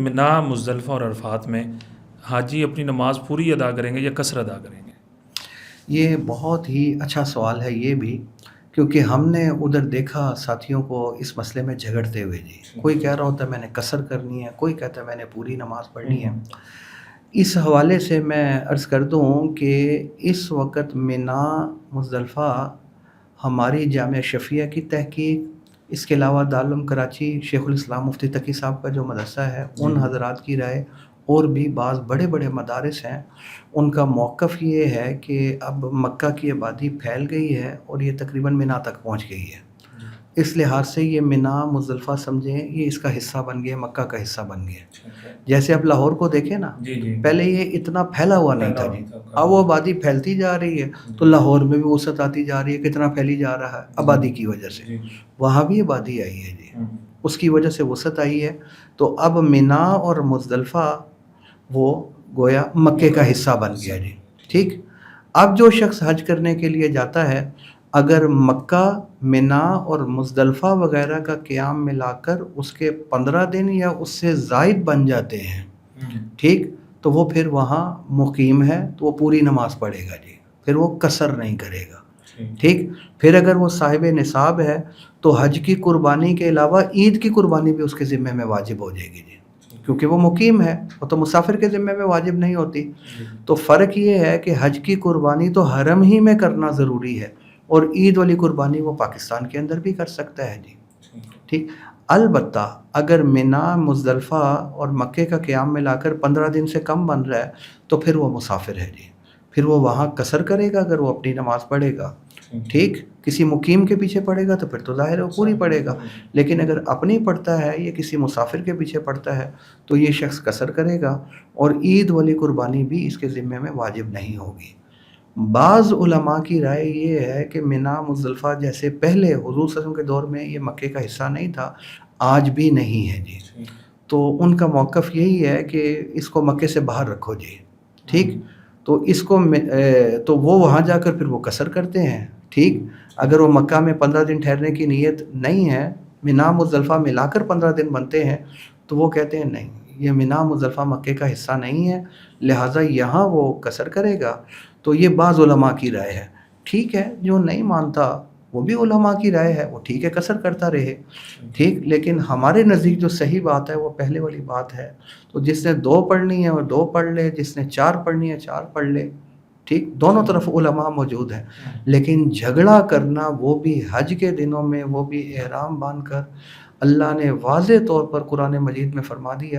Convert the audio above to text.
منا، مزدلفہ اور عرفات میں حاجی اپنی نماز پوری ادا کریں گے یا قصر ادا کریں گے؟ یہ بہت ہی اچھا سوال ہے یہ بھی، کیونکہ ہم نے ادھر دیکھا ساتھیوں کو اس مسئلے میں جھگڑتے ہوئے جی۔ کوئی کہہ رہا ہوتا ہے میں نے قصر کرنی ہے، کوئی کہتا ہے میں نے پوری نماز پڑھنی ہے۔ اس حوالے سے میں عرض کر دوں کہ اس وقت منا، مزدلفہ ہماری جامعہ شفیہ کی تحقیق، اس کے علاوہ دارالعلوم کراچی شیخ الاسلام مفتی تقی صاحب کا جو مدرسہ ہے ان حضرات کی رائے، اور بھی بعض بڑے بڑے مدارس ہیں، ان کا موقف یہ ہے کہ اب مکہ کی آبادی پھیل گئی ہے اور یہ تقریباً منا تک پہنچ گئی ہے۔ اس لحاظ سے یہ منا، مزدلفہ سمجھیں یہ اس کا حصہ بن گیا، مکہ کا حصہ بن گیا۔ جیسے اب لاہور کو دیکھیں نا، پہلے یہ اتنا پھیلا ہوا نہیں تھا جی، اب وہ آبادی پھیلتی جا رہی ہے تو لاہور میں بھی وسعت آتی جا رہی ہے۔ کتنا پھیلی جا رہا ہے آبادی کی وجہ سے، وہاں بھی آبادی آئی ہے جی، اس کی وجہ سے وسعت آئی ہے۔ تو اب منا اور مزدلفہ وہ گویا مکے کا حصہ بن گیا جی، ٹھیک۔ اب جو شخص حج کرنے کے لیے جاتا ہے، اگر مکہ، منا اور مزدلفہ وغیرہ کا قیام ملا کر اس کے 15 دن یا اس سے زائد بن جاتے ہیں، ٹھیک، تو وہ پھر وہاں مقیم ہے تو وہ پوری نماز پڑھے گا جی، پھر وہ قصر نہیں کرے گا، ٹھیک۔ پھر اگر وہ صاحب نصاب ہے تو حج کی قربانی کے علاوہ عید کی قربانی بھی اس کے ذمہ میں واجب ہو جائے گی جی، کیونکہ وہ مقیم ہے، وہ تو مسافر کے ذمہ میں واجب نہیں ہوتی۔ تو فرق یہ ہے کہ حج کی قربانی تو حرم ہی میں کرنا ضروری ہے، اور عید والی قربانی وہ پاکستان کے اندر بھی کر سکتا ہے جی، ٹھیک۔ البتہ اگر منا، مزدلفہ اور مکے کا قیام ملا کر 15 دن سے کم بن رہا ہے تو پھر وہ مسافر ہے جی، پھر وہ وہاں قصر کرے گا اگر وہ اپنی نماز پڑھے گا، ٹھیک۔ کسی مقیم کے پیچھے پڑھے گا تو پھر تو ظاہر ہے وہ پوری پڑھے گا، لیکن اگر اپنی پڑھتا ہے یا کسی مسافر کے پیچھے پڑھتا ہے تو یہ شخص قصر کرے گا، اور عید والی قربانی بھی اس کے ذمے میں واجب نہیں ہوگی۔ بعض علماء کی رائے یہ ہے کہ منا، مزدلفہ جیسے پہلے حضور صلی اللہ علیہ وسلم کے دور میں یہ مکے کا حصہ نہیں تھا، آج بھی نہیں ہے جی، تو ان کا موقف یہی ہے کہ اس کو مکے سے باہر رکھو جی، ٹھیک۔ تو اس کو تو وہ وہاں جا کر پھر وہ قصر کرتے ہیں، ٹھیک۔ اگر وہ مکہ میں 15 دن ٹھہرنے کی نیت نہیں ہے، منا، مزدلفہ ملا کر 15 دن بنتے ہیں، تو وہ کہتے ہیں نہیں، یہ منا، مزدلفہ مکے کا حصہ نہیں ہے، لہٰذا یہاں وہ قصر کرے گا۔ تو یہ بعض علماء کی رائے ہے، ٹھیک ہے۔ جو نہیں مانتا وہ بھی علماء کی رائے ہے، وہ ٹھیک ہے قصر کرتا رہے، ٹھیک۔ لیکن ہمارے نزدیک جو صحیح بات ہے وہ پہلے والی بات ہے، تو جس نے 2 پڑھنی ہے وہ 2 پڑھ لے، جس نے 4 پڑھنی ہے 4 پڑھ لے، ٹھیک۔ دونوں طرف علماء موجود ہیں، لیکن جھگڑا کرنا وہ بھی حج کے دنوں میں، وہ بھی احرام باندھ کر، اللہ نے واضح طور پر قرآن مجید میں فرما دیا